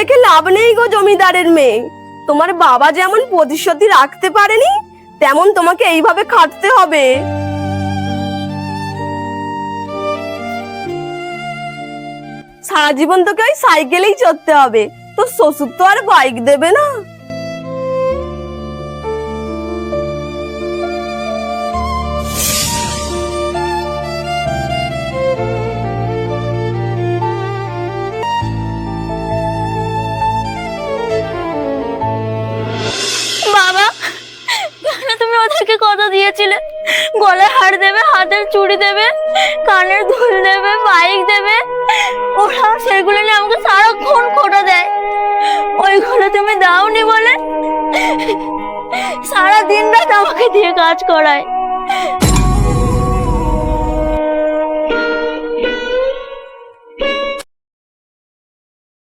রেখে লাভ নেই গো জমিদারের মেয়ে। তোমার বাবা যেমন প্রতিশ্রুতি রাখতে পারেনি, তেমন তোমাকে এইভাবে খাটতে হবে। সারা জীবন তোকে ওই সাইকেলেই চড়তে হবে। তোর শ্বশুর তো আর বাইক দেবে না। বাবা, কেন তুমি ওদেরকে কথা দিয়েছিলে গলায় হার দেবে, হাতের চুড়ি দেবে, কানের দুল দেবে, বাইক দেবে? ওরা সেগুলো নিয়ে আমাকে সারাক্ষণ খোঁটা দেয়। ওইগুলো তুমি দাওনি বলে সারা দিন রাত আমাকে দিয়ে কাজ করায়।